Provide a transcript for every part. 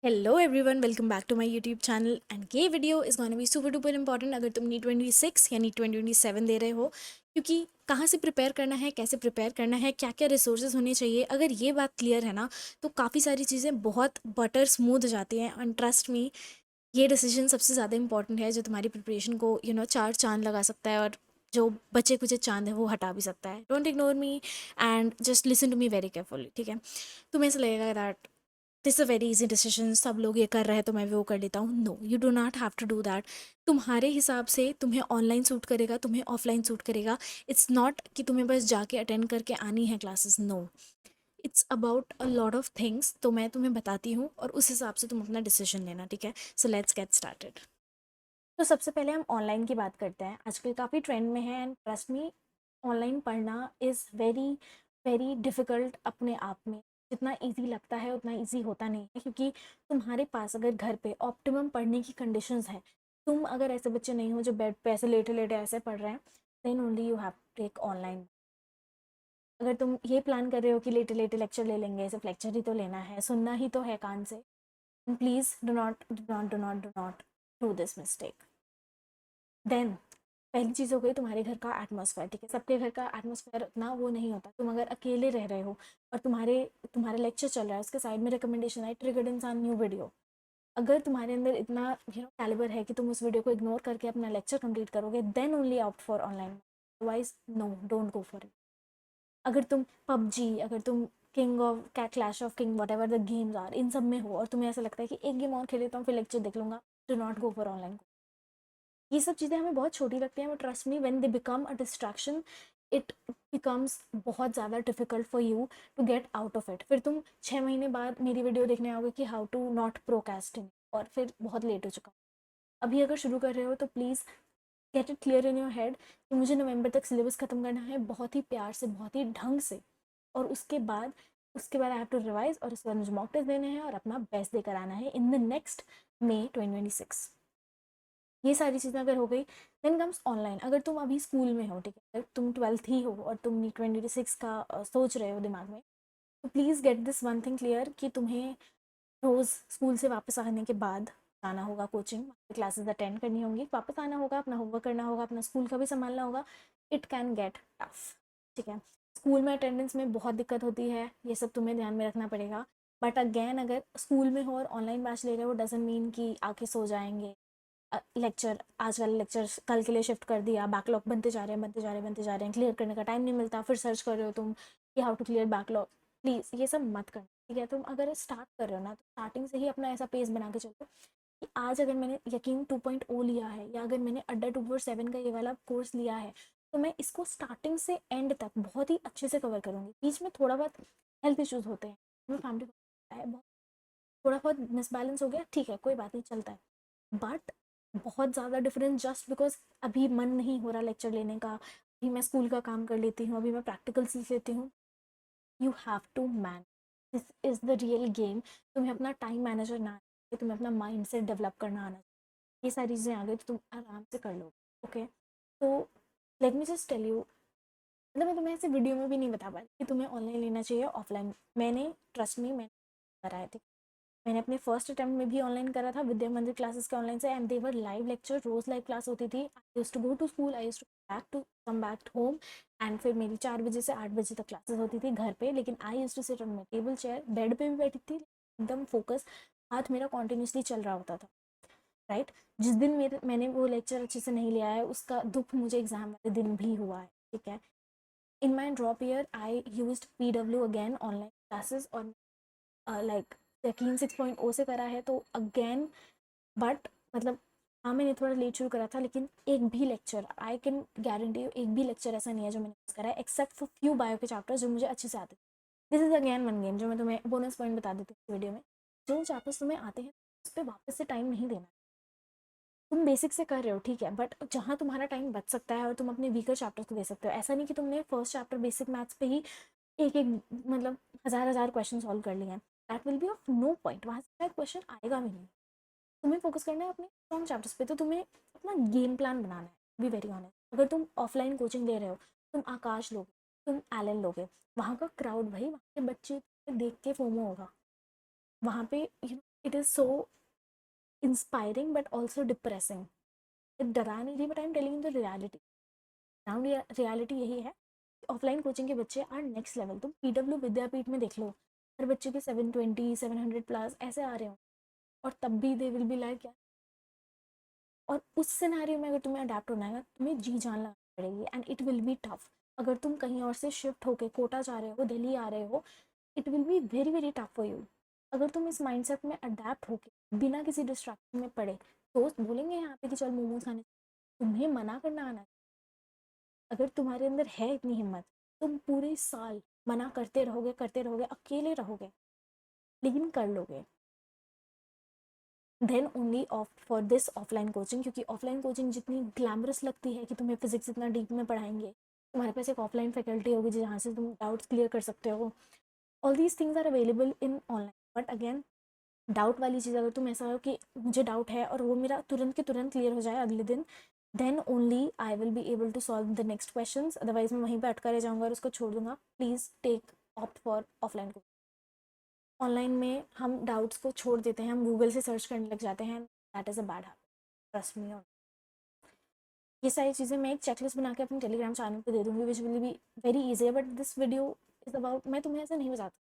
Hello everyone, welcome back to my YouTube channel. And ये video is gonna be super duper important अगर तुम NEET 26 या NEET 2027 दे रहे हो, क्योंकि कहाँ से प्रिपेयर करना है, कैसे प्रिपेयर करना है, क्या क्या रिसोर्सेज होने चाहिए। अगर ये बात क्लियर है ना, तो काफ़ी सारी चीज़ें बहुत बटर स्मूथ जाती हैं। एंड ट्रस्ट मी, ये डिसीजन सबसे ज़्यादा इंपॉर्टेंट है जो तुम्हारी प्रिपरेशन को चार चांद लगा सकता है, और जो बचे कुचे चांद है वो हटा भी सकता है। Don't ignore me and just listen to me very carefully, ठीक है। तुम्हें ऐसा लगेगा that this a very easy decision, सब लोग ये कर रहे हैं तो मैं भी वो कर लेता हूँ। No, you do not have to do that. तुम्हारे हिसाब से तुम्हें ऑनलाइन सूट करेगा, तुम्हें ऑफलाइन सूट करेगा। इट्स नॉट कि तुम्हें बस जाके अटेंड करके आनी है classes. No, it's about a lot of things. तो मैं तुम्हें बताती हूँ और उस हिसाब से तुम अपना डिसीजन लेना, ठीक है। So let's get started. तो सबसे पहले हम ऑनलाइन की बात करते हैं। आजकल काफ़ी ट्रेंड में है एंड ट्रस्ट मी, ऑनलाइन पढ़ना इज़ वेरी वेरी डिफ़िकल्ट अपने आप में। जितना इजी लगता है उतना इजी होता नहीं है, क्योंकि तुम्हारे पास अगर घर पे ऑप्टिमम पढ़ने की कंडीशंस है, तुम अगर ऐसे बच्चे नहीं हो जो बेड पे ऐसे लेटे लेटे ऐसे पढ़ रहे हैं, then only you have to take online. अगर तुम ये प्लान कर रहे हो कि लेटे लेटे लेक्चर ले लेंगे, सिर्फ लेक्चर ही तो लेना है, सुनना ही तो है कान से, please do not do this mistake. Then पहली चीज़ हो गई तुम्हारे घर का एटमॉस्फेयर, ठीक है। सबके घर का एटमॉस्फेयर उतना वो नहीं होता। तुम अगर अकेले रह रहे हो और तुम्हारा लेक्चर चल रहा है, उसके साइड में रिकमेंडेशन आई ट्रिगर्ड इंसान न्यू वीडियो, अगर तुम्हारे अंदर इतना कैलिबर है कि तुम उस वीडियो को इग्नोर करके अपना लेक्चर कंप्लीट करोगे, then only out for online. Otherwise no, don't go for it. अगर तुम पबजी, अगर तुम king of clash of king, whatever the games are, इन सब में हो और तुम्हें ऐसा लगता है कि एक गेम और खेल लेता हूँ फिर लेक्चर देख लूंगा, do not go for online. ये सब चीज़ें हमें बहुत छोटी लगती हैं, but trust me, when they become a distraction, it becomes बहुत ज़्यादा difficult for you to get out of it. फिर तुम 6 महीने बाद मेरी वीडियो देखने आओगे कि हाउ टू नॉट प्रोकास्टिंग, और फिर बहुत लेट हो चुका। अभी अगर शुरू कर रहे हो तो please get it clear in your head कि मुझे नवंबर तक सिलेबस खत्म करना है, बहुत ही प्यार से, बहुत ही ढंग से। और उसके बाद आई हैव टू रिवाइज, और उसके बाद मुझे मॉक टेस्ट देने हैं और अपना बेस्ट देकर आना है इन द नेक्स्ट May 2026। ये सारी चीज़ें अगर हो गई, देन कम्स ऑनलाइन। अगर तुम अभी स्कूल में हो, ठीक है, अगर तुम 12th ही हो और तुम 26 का सोच रहे हो दिमाग में, तो please get this one thing clear कि तुम्हें रोज़ स्कूल से वापस आने के बाद जाना होगा कोचिंग, क्लासेस अटेंड करनी होंगी, वापस आना होगा, अपना होमवर्क करना होगा, अपना स्कूल का भी संभालना होगा। इट कैन गेट टफ, ठीक है। स्कूल में अटेंडेंस में बहुत दिक्कत होती है, ये सब तुम्हें ध्यान में रखना पड़ेगा। बट अगेन, अगर स्कूल में हो और ऑनलाइन बैच ले रहे हो, डजंट मीन कि आके सो जाएंगे। लेक्चर, आज वाले लेक्चर कल के लिए शिफ्ट कर दिया, बैकलॉग बनते जा रहे हैं, बनते जा रहे हैं, बनते जा रहे हैं, क्लियर करने का टाइम नहीं मिलता, फिर सर्च कर रहे हो तुम कि how to clear backlog. Please ये सब मत करना, ठीक है। तुम अगर स्टार्ट कर रहे हो ना, तो स्टार्टिंग से ही अपना ऐसा पेस बना के चलो कि आज अगर मैंने यकीन 2.0 लिया है, या अगर मैंने अड्डा 247 का ये वाला कोर्स लिया है, तो मैं इसको स्टार्टिंग से एंड तक बहुत ही अच्छे से कवर करूँगी। बीच में थोड़ा बहुत हेल्थ इश्यूज़ होते हैं, फैमिली है, थोड़ा बहुत मिसबैलेंस हो गया, ठीक है, कोई बात नहीं, चलता है। बट बहुत ज़्यादा डिफरेंस जस्ट बिकॉज अभी मन नहीं हो रहा लेक्चर लेने का, अभी मैं स्कूल का काम कर लेती हूँ, अभी मैं प्रैक्टिकल सीख लेती हूँ। You have to man, this is the real game. तुम्हें अपना टाइम मैनेजर ना आए, तुम्हें अपना माइंड सेट डेवलप करना आना चाहिए। ये सारी चीज़ें आ गई तो तुम आराम से कर लो, ओके। तो let me just tell you, मतलब मैं तुम्हें ऐसे वीडियो में भी नहीं बता पाई कि तुम्हें ऑनलाइन लेना चाहिए ऑफलाइन। मैंने, ट्रस्ट मी, मैंने कराए थे। मैंने अपने फर्स्ट अटेम्प्ट में भी ऑनलाइन करा था, विद्या मंदिर क्लासेस के ऑनलाइन से, एंड देवर लाइव लेक्चर, रोज लाइव क्लास होती थी। I used to go to school, I used to come back home, and फिर मेरी 4 बजे से 8 बजे तक क्लासेस होती थी घर पे। लेकिन I used to sit on my table chair, bed पे भी बैठी थी, एकदम फोकस, हाथ मेरा कॉन्टिन्यूसली चल रहा होता था, राइट। जिस दिन मैंने वो लेक्चर अच्छे से नहीं लिया है, उसका दुख मुझे एग्जाम वाले दिन भी हुआ है, ठीक है। In my drop year I used PW again online classes, और लाइक यकीन 6.0 से करा है तो अगेन। बट मतलब, हाँ, मैंने थोड़ा लेट शुरू करा था, लेकिन एक भी lecture, I can guarantee you, एक भी लेक्चर ऐसा नहीं है जो मैंने मिस करा है, एक्सेप्ट फॉर फ्यू बायो के चैप्टर्स जो मुझे अच्छे से आते थे। This is again one game जो मैं तुम्हें बोनस पॉइंट बता देती हूँ वीडियो में। जो चैप्टर्स तुम्हें आते हैं, उस पर वापस से टाइम नहीं देना। तुम बेसिक से कर रहे हो, ठीक है, बट जहाँ तुम्हारा टाइम बच सकता है और तुम अपने वीकर चैप्टर्स को दे सकते हो। ऐसा नहीं कि तुमने फर्स्ट चैप्टर बेसिक मैथ्स पे ही एक एक, मतलब हज़ार हज़ार क्वेश्चन सॉल्व कर लिए हैं, that will be of no point. वहाँ से शायद क्वेश्चन आएगा भी नहीं। तुम्हें फोकस करना है अपने स्ट्रॉन्ग चैप्टर्स पे, तो तुम्हें अपना गेम प्लान बनाना है। बी वेरी ऑनेस्ट, अगर तुम ऑफलाइन कोचिंग दे रहे हो, तुम आकाश लोगे, तुम एलन लोगे, वहाँ का क्राउड, भाई वहाँ के बच्चे देख के फोमो होगा। वहाँ पे it is so inspiring but also depressing. डरा नहीं रही, but I am telling the reality. Ground reality यही है, ऑफलाइन कोचिंग के बच्चे आर नेक्स्ट लेवल। तुम पीडब्ल्यू विद्यापीठ में देख लो, हर बच्चे के 720 700+ ऐसे आ रहे हो, और तब भी दे विल बी लाइक। और उस सिनेरियो में अगर तुम्हें अडेप्ट होना है ना, तुम्हें जी जान लगानी पड़ेगी, and it will be tough. अगर तुम कहीं और से शिफ्ट होके कोटा जा रहे हो, दिल्ली आ रहे हो, it will be very very tough for you. अगर तुम इस माइंडसेट में अडेप्ट होके बिना किसी डिस्ट्रैक्शन में पढ़े, दोस्त बोलेंगे यहाँ पे कि चल मोमोज खाने, तुम्हें मना करना आना। अगर तुम्हारे अंदर है इतनी हिम्मत, तुम पूरे साल मना करते रहोगे, अकेले रहोगे, लेकिन कर लोगे। Then only opt for this offline coaching, क्योंकि ऑफलाइन कोचिंग जितनी ग्लैमरस लगती है कि तुम्हें फिजिक्स इतना डीप में पढ़ाएंगे, तुम्हारे पास एक ऑफलाइन फैकल्टी होगी जहाँ से तुम डाउट्स क्लियर कर सकते हो, all these things are available in online. But again, doubt वाली चीज़, अगर तुम ऐसा हो कि मुझे डाउट है और वो मेरा तुरंत के तुरंत क्लियर हो जाए अगले दिन, then only I will be able to solve the next question. Otherwise मैं वहीं पर अटका रह जाऊँगा और उसको छोड़ दूंगा। Please take opt for offline coaching. Online में हम डाउट्स को छोड़ देते हैं, हम गूगल से सर्च करने लग जाते हैं, that is a bad habit, trust me. और ये सारी चीज़ें मैं एक चेकलिस्ट बना के अपने टेलीग्राम चैनल पे दे दूँगी, which will be very easy है। But this video is about, मैं तुम्हें ऐसे नहीं बताती,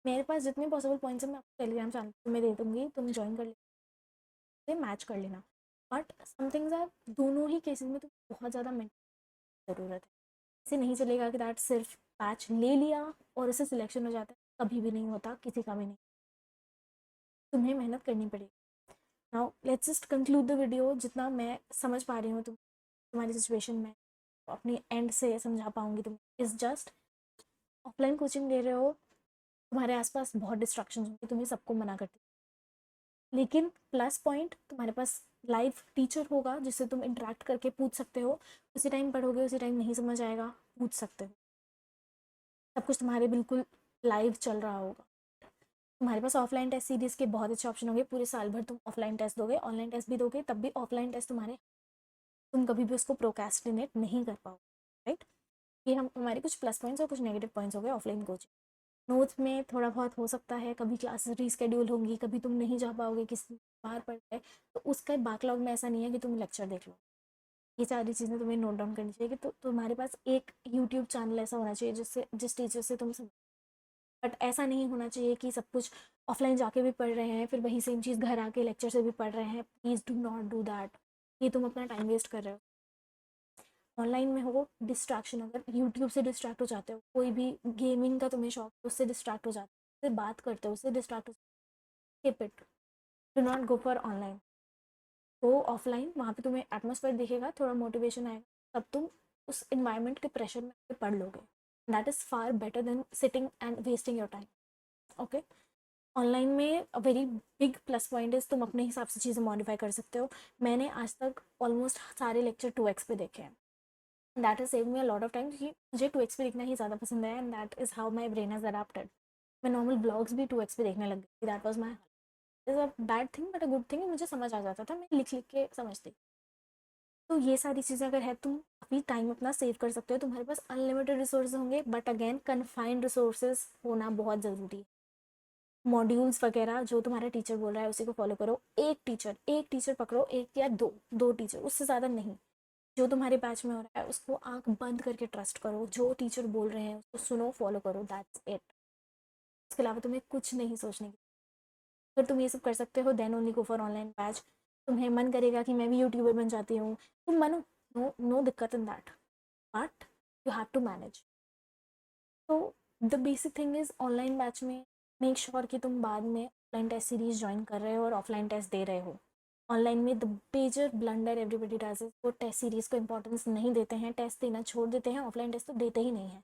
मेरे पास जितने पॉसिबल पॉइंट्स हैं मैं आपको टेलीग्राम चैनल पे मैं दे दूँगी, तुम ज्वाइन कर लेना, मैच कर लेना। बट समथिंग्स आर, दोनों ही केसेस में तुम्हें बहुत ज़्यादा मेहनत ज़रूरत है। इसे नहीं चलेगा कि दैट सिर्फ पैच ले लिया और उसे सिलेक्शन हो जाता है, कभी भी नहीं होता, किसी का भी नहीं। तुम्हें मेहनत करनी पड़ेगी। Now let's just conclude the video. जितना मैं समझ पा रही हूँ तुम्हारी सिचुएशन में, अपनी एंड से समझा पाऊंगी तुम, इज जस्ट ऑफलाइन कोचिंग ले रहे हो, तुम्हारे आसपास बहुत डिस्ट्रक्शन होंगे, तुम्हें सबको मना करती, लेकिन प्लस पॉइंट तुम्हारे पास लाइव टीचर होगा जिससे तुम इंटरेक्ट करके पूछ सकते हो। उसी टाइम पढ़ोगे, उसी टाइम नहीं समझ आएगा, पूछ सकते हो, सब कुछ तुम्हारे बिल्कुल लाइव चल रहा होगा। तुम्हारे पास ऑफलाइन टेस्ट सीरीज के बहुत अच्छे ऑप्शन होंगे, पूरे साल भर तुम ऑफलाइन टेस्ट दोगे, ऑनलाइन टेस्ट भी दोगे, तब भी ऑफलाइन टेस्ट तुम्हारे, तुम कभी भी उसको प्रोक्रेस्टिनेट नहीं कर पाओगे, राइट। ये हम हमारे कुछ प्लस पॉइंट्स और कुछ नेगेटिव पॉइंट्स हो गए ऑफलाइन कोचिंग। नोट्स में थोड़ा बहुत हो सकता है, कभी क्लासेस रीस्केड्यूल होंगी, कभी तुम नहीं जा पाओगे, किसी बाहर पड़ जाए, तो उसका बैकलॉग में ऐसा नहीं है कि तुम लेक्चर देख लो। ये सारी चीज़ें तुम्हें नोट डाउन करनी चाहिए कि तो तुम्हारे पास एक यूट्यूब चैनल ऐसा होना चाहिए जिससे जिस टीचर से तुम समझ। बट ऐसा नहीं होना चाहिए कि सब कुछ ऑफलाइन जाके भी पढ़ रहे हैं, फिर वही सेम चीज़ घर आके लेक्चर से भी पढ़ रहे हैं। Please do not do that, ये तुम अपना टाइम वेस्ट कर रहे हो। ऑनलाइन में हो डिस्ट्रैक्शन, अगर यूट्यूब से डिस्ट्रैक्ट हो जाते हो, कोई भी गेमिंग का तुम्हें शौक है उससे डिस्ट्रैक्ट हो जाते हो, उससे बात करते हो उससे डिस्ट्रैक्ट हो, skip it, do not go for online. तो ऑफलाइन, वहाँ पे तुम्हें एटमोसफेयर दिखेगा, थोड़ा मोटिवेशन आएगा, तब तुम उस इन्वायरमेंट के प्रेशर में पढ़ लोगे। That is far better than sitting and wasting your time. Okay. Online में a very big plus point is तुम अपने हिसाब से चीज़ें मॉडिफाई कर सकते हो। मैंने आज तक ऑलमोस्ट सारे लेक्चर 2x पे देखे हैं, that is save me a lot of time, क्योंकि मुझे 2x पे देखना ही ज़्यादा पसंद है, and that is how my brain has adapted. मैं नॉर्मल ब्लॉग्स भी 2x पे देखने लग गई, that was my, is a bad thing but a good thing, मुझे समझ आ जाता था, मैं लिख लिख के समझती। तो ये सारी चीज़ें अगर है, तुम काफ़ी टाइम अपना सेव कर सकते हो। तुम्हारे पास अनलिमिटेड रिसोर्स होंगे, बट अगेन कन्फाइंड रिसोर्सेज होना बहुत ज़रूरी है। मॉड्यूल्स वगैरह जो तुम्हारा टीचर बोल रहा है उसी को फॉलो करो। एक टीचर पकड़ो, एक या दो, दो टीचर, उससे ज़्यादा नहीं। जो तुम्हारे बैच में हो रहा है उसको आंख बंद करके ट्रस्ट करो, जो टीचर बोल रहे हैं उसको सुनो, फॉलो करो, दैट्स इट। इसके अलावा तुम्हें कुछ नहीं सोचने की। अगर तुम ये सब कर सकते हो, then only go for online batch. तुम्हें मन करेगा कि मैं भी यूट्यूबर बन जाती हूँ, तुम बनो, नो नो दिक्कत in that, but you have to manage. तो the basic thing is, online batch में मेक श्योर कि तुम बाद में ऑफलाइन टेस्ट सीरीज ज्वाइन कर रहे हो और ऑफलाइन टेस्ट दे रहे हो। ऑनलाइन में the major blunder everybody does is, वो टेस्ट सीरीज़ को इंपॉर्टेंस नहीं देते हैं, टेस्ट देना छोड़ देते हैं, ऑफलाइन टेस्ट तो देते ही नहीं है।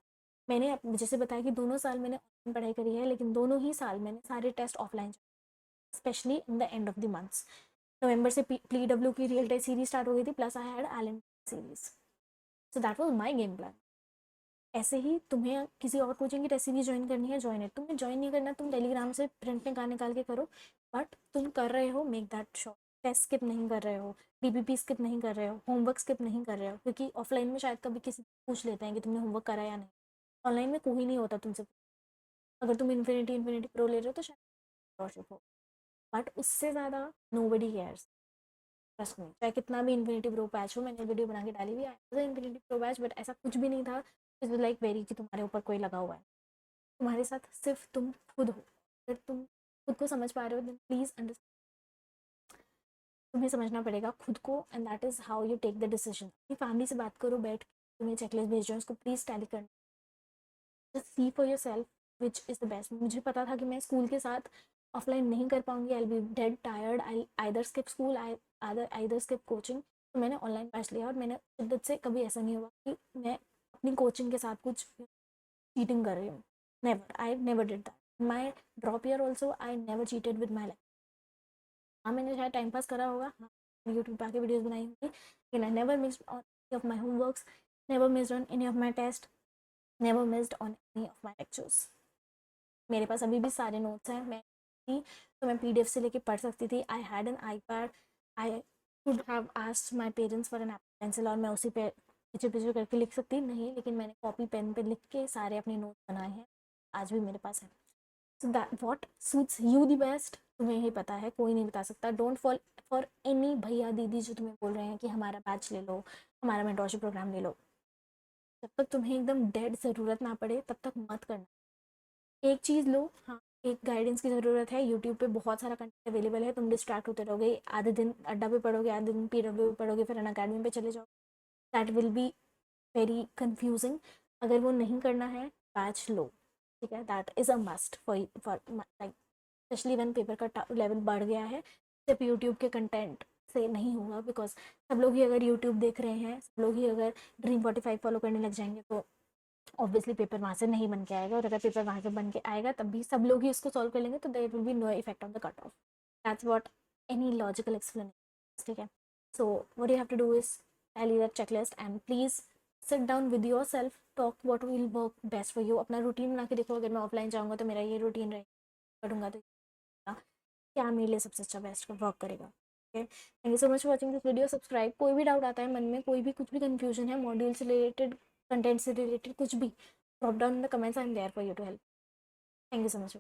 मैंने जैसे बताया कि दोनों साल मैंने ऑनलाइन पढ़ाई करी है, लेकिन दोनों ही साल मैंने सारे test offline, specially in the end of the months. नवंबर से PW की रियल टेस्ट सीरीज स्टार्ट हो गई थी, plus I had Allen series, so that was my game plan. ऐसे ही तुम्हें किसी और कोचिंग की टेस्ट सीरीज ज्वाइन करनी है, ज्वाइन है। तुम्हें ज्वाइन नहीं करना, तुम टेलीग्राम से प्रिंट निकाल के करो, बट तुम कर रहे हो, make that sure. Test skip नहीं कर रहे हो, DPP स्किप नहीं कर रहे हो, होमवर्क स्किप नहीं कर रहे हो, क्योंकि ऑफलाइन में शायद कभी किसी पूछ लेते हैं कि तुमने होमवर्क करा या नहीं। ऑनलाइन में कोई नहीं होता तुमसे, अगर तुम इन्फिनिटी प्रो ले रहे हो तो शायद स्कॉलरशिप हो। बट उससे ज़्यादा नोबडी केयर्स, ट्रस्ट मी। चाहे कितना भी इन्फिनिटी प्रो पैच हो, मैंने वीडियो बना के डाली हुई है इन्फिनिटी प्रो पैच, बट ऐसा कुछ भी नहीं था इट लाइक वेरी कि तुम्हारे ऊपर कोई लगा हुआ है। तुम्हारे साथ सिर्फ तुम खुद हो। अगर तुम खुद को समझ पा रहे हो देन प्लीज़ अंडरस्टैंड, तुम्हें समझना पड़ेगा खुद को, and that is how you take the decision. अपनी फैमिली से बात करो बैठ के, तुम्हें चेकलिस्ट भेज रहे हैं उसको प्लीज़ टैली करना, just see for your self which is the best. मुझे पता था कि मैं स्कूल के साथ ऑफलाइन नहीं कर पाऊंगी, I be dead tired, I either skip school, I either skip coaching. तो मैंने ऑनलाइन बैच लिया, और मैंने शिद्दत से कभी ऐसा नहीं हुआ कि मैं अपनी कोचिंग के साथ कुछ चीटिंग कर रही हूँ। Never, I never did that. My drop year also I never cheated with my life. हाँ मैंने शायद टाइम पास करा होगा, हाँ यूट्यूब पे आके वीडियोस बनाई होंगी, लेकिन I never missed on any of my homeworks, never missed on any of my test, never missed on any of my lectures. मेरे पास अभी भी सारे नोट्स हैं, मैं थी तो मैं पीडीएफ से लेके पढ़ सकती थी। I had an iPad, I could have asked my parents for an Apple pencil, और मैं उसी पे पीछे पीछे करके लिख सकती नहीं, लेकिन मैंने कॉपी पेन पे लिख के सारे अपने नोट्स बनाए हैं, आज भी मेरे पास है। So that what suits you the best तुम्हें ही पता है, कोई नहीं बता सकता। डोंट फॉल फॉर एनी भैया दीदी जो तुम्हें बोल रहे हैं कि हमारा बैच ले लो, हमारा मेंटोरशिप प्रोग्राम ले लो। जब तक तुम्हें एकदम डेड ज़रूरत ना पड़े तब तक मत करना। एक चीज़ लो, हाँ एक गाइडेंस की ज़रूरत है। यूट्यूब पे बहुत सारा कंटेंट अवेलेबल है, तुम डिस्ट्रैक्ट होते रहोगे, आधे दिन अड्डा पे पढ़ोगे, आधे दिन पीडब्ल्यू पे पढ़ोगे, फिर अन अकेडमी पे चले जाओ, that will be very confusing. अगर वो नहीं करना है बैच लो, ठीक है, that is a must for like, specially one paper का लेवल बढ़ गया है। सिर्फ यूट्यूब के कंटेंट से नहीं होगा, बिकॉज सब लोग ही अगर यूट्यूब देख रहे हैं, सब लोग ही अगर Dream45 फॉलो करने लग जाएंगे, तो ऑब्वियसली पेपर वहाँ से नहीं बन के आएगा, और अगर पेपर वहाँ से बन के आएगा तब भी सब लोग ही उसको सॉल्व कर लेंगे, तो there will be no effect on the cut off. That's what any logical explanation, ठीक है। So what you have to do is tally that checklist and please sit down with yourself, talk what will work best for you. अपना routine बना के देखो, अगर मैं offline जाऊँगा तो मेरा ये रूटीन रहेगा, पढ़ूंगा तो क्या मेरे लिए सबसे अच्छा बेस्ट वर्क करेगा। Okay, thank you so much for watching this video. Subscribe, कोई भी डाउट आता है मन में, कोई भी कुछ भी कंफ्यूजन है मॉड्यूल से रिलेटेड, कंटेंट से रिलेटेड कुछ भी, drop down in the comments, I am there for you to help. Thank you so much.